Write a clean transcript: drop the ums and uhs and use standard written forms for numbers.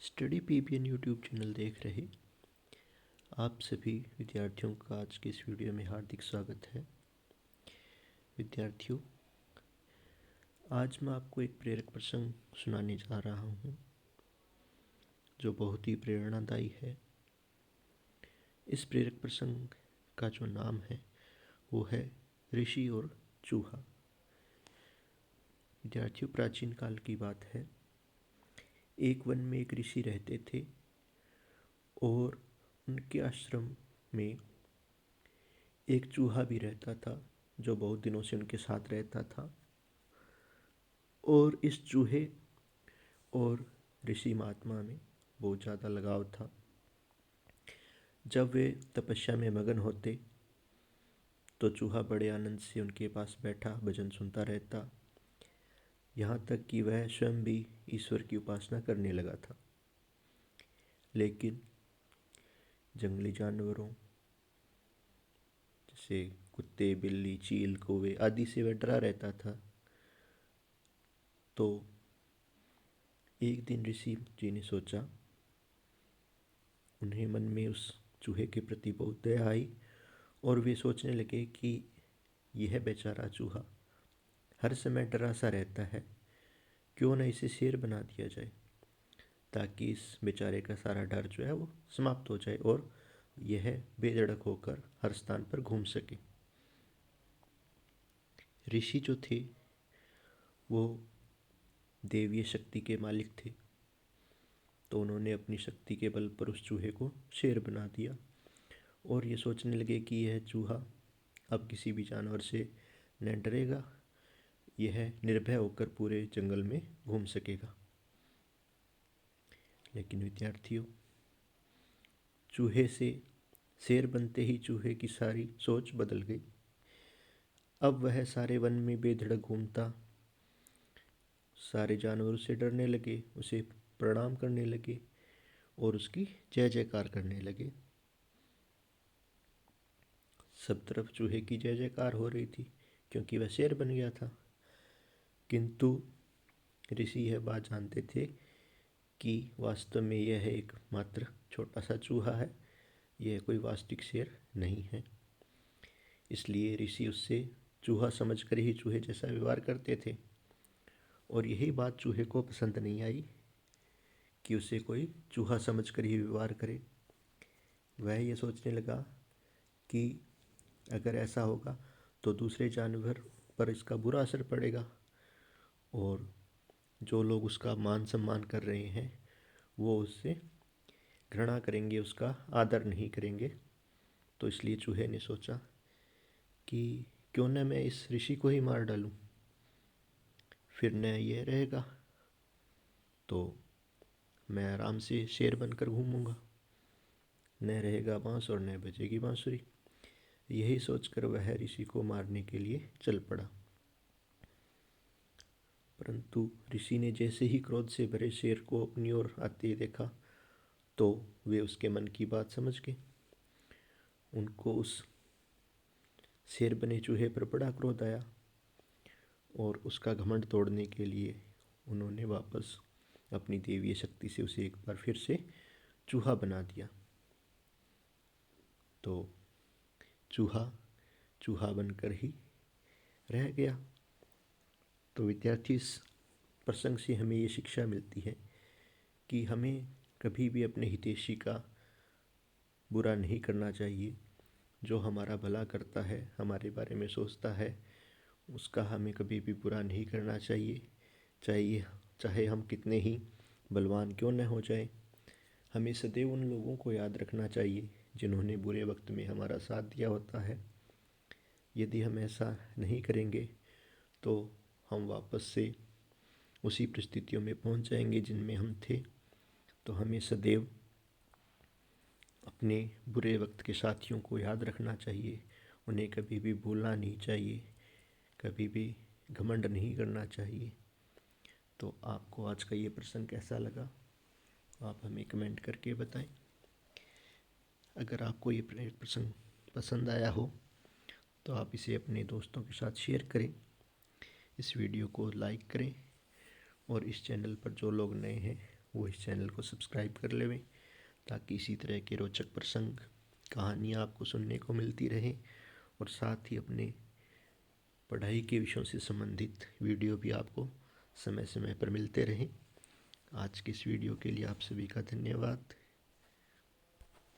Study PPN YouTube channel देख रहे आप सभी विद्यार्थियों का आज के इस वीडियो में हार्दिक स्वागत है। विद्यार्थियों, आज मैं आपको एक प्रेरक प्रसंग सुनाने जा रहा हूँ जो बहुत ही प्रेरणादायी है। इस प्रेरक प्रसंग का जो नाम है वो है ऋषि और चूहा। विद्यार्थियों, प्राचीन काल की बात है। एक वन में एक ऋषि रहते थे और उनके आश्रम में एक चूहा भी रहता था जो बहुत दिनों से उनके साथ रहता था। और इस चूहे और ऋषि महात्मा में बहुत ज़्यादा लगाव था। जब वे तपस्या में मगन होते तो चूहा बड़े आनंद से उनके पास बैठा भजन सुनता रहता, यहाँ तक कि वह स्वयं भी ईश्वर की उपासना करने लगा था। लेकिन जंगली जानवरों जैसे कुत्ते, बिल्ली, चील, कौवे आदि से वह डरा रहता था। तो एक दिन ऋषि जी ने सोचा, उन्हें मन में उस चूहे के प्रति बहुत दया आई और वे सोचने लगे कि यह बेचारा चूहा हर समय डरा सा रहता है, क्यों न इसे शेर बना दिया जाए ताकि इस बेचारे का सारा डर जो है वो समाप्त हो जाए और यह बेधड़क होकर हर स्थान पर घूम सके। ऋषि जो थे वो देवीय शक्ति के मालिक थे, तो उन्होंने अपनी शक्ति के बल पर उस चूहे को शेर बना दिया और ये सोचने लगे कि यह चूहा अब किसी भी जानवर से न डरेगा, यह निर्भय होकर पूरे जंगल में घूम सकेगा। लेकिन विद्यार्थियों, चूहे से शेर बनते ही चूहे की सारी सोच बदल गई। अब वह सारे वन में बेधड़क घूमता, सारे जानवर उसे डरने लगे, उसे प्रणाम करने लगे और उसकी जय जयकार करने लगे। सब तरफ चूहे की जय जयकार हो रही थी क्योंकि वह शेर बन गया था। किंतु ऋषि यह बात जानते थे कि वास्तव में यह एक मात्र छोटा सा चूहा है, यह कोई वास्तविक शेर नहीं है। इसलिए ऋषि उससे चूहा समझकर ही चूहे जैसा व्यवहार करते थे और यही बात चूहे को पसंद नहीं आई कि उसे कोई चूहा समझकर ही व्यवहार करे। वह ये सोचने लगा कि अगर ऐसा होगा तो दूसरे जानवर पर इसका बुरा असर पड़ेगा और जो लोग उसका मान सम्मान कर रहे हैं वो उससे घृणा करेंगे, उसका आदर नहीं करेंगे। तो इसलिए चूहे ने सोचा कि क्यों न मैं इस ऋषि को ही मार डालूं, फिर न यह रहेगा तो मैं आराम से शेर बनकर घूमूंगा, न रहेगा बांस और न बजेगी बांसुरी। यही सोचकर वह ऋषि को मारने के लिए चल पड़ा। परंतु ऋषि ने जैसे ही क्रोध से भरे शेर को अपनी ओर आते देखा तो वे उसके मन की बात समझ गए। उनको उस शेर बने चूहे पर बड़ा क्रोध आया और उसका घमंड तोड़ने के लिए उन्होंने वापस अपनी देवीय शक्ति से उसे एक बार फिर से चूहा बना दिया। तो चूहा चूहा बनकर ही रह गया। तो विद्यार्थी, इस प्रसंग से हमें ये शिक्षा मिलती है कि हमें कभी भी अपने हितैषी का बुरा नहीं करना चाहिए। जो हमारा भला करता है, हमारे बारे में सोचता है, उसका हमें कभी भी बुरा नहीं करना चाहिए। चाहे हम कितने ही बलवान क्यों न हो जाए, हमें सदैव उन लोगों को याद रखना चाहिए जिन्होंने बुरे वक्त में हमारा साथ दिया होता है। यदि हम ऐसा नहीं करेंगे तो हम वापस से उसी परिस्थितियों में पहुंच जाएंगे जिनमें हम थे। तो हमें सदैव अपने बुरे वक्त के साथियों को याद रखना चाहिए, उन्हें कभी भी भूलना नहीं चाहिए, कभी भी घमंड नहीं करना चाहिए। तो आपको आज का ये प्रसंग कैसा लगा, आप हमें कमेंट करके बताएं। अगर आपको ये प्रसंग पसंद आया हो तो आप इसे अपने दोस्तों के साथ शेयर करें, इस वीडियो को लाइक करें और इस चैनल पर जो लोग नए हैं वो इस चैनल को सब्सक्राइब कर लेवें, ताकि इसी तरह के रोचक प्रसंग, कहानियाँ आपको सुनने को मिलती रहें और साथ ही अपने पढ़ाई के विषयों से संबंधित वीडियो भी आपको समय समय पर मिलते रहें। आज की इस वीडियो के लिए आप सभी का धन्यवाद।